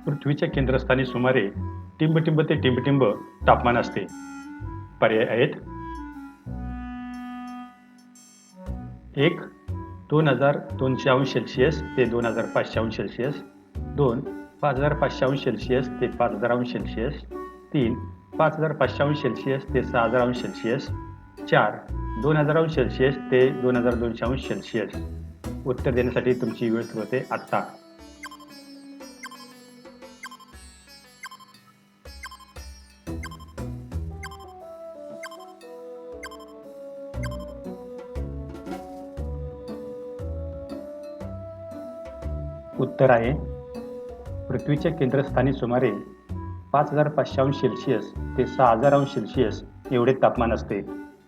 पृथ्वीच्या केंद्रस्थानी सुमारे टिंबटिंब ते टिंबटिंब तापमान असते. पर्याय आहेत: 1. 2200 ते 2500 2. 5500 ते 5000 3. 5500 ते 6000 4. 2000 ते 2200. उत्तर देण्यासाठी तुमची वेळ सुरू होते आत्ता. उत्तर आहे: पृथ्वीच्या केंद्रस्थानी सुमारे 5500 ते 6000 एवढे तापमान असते.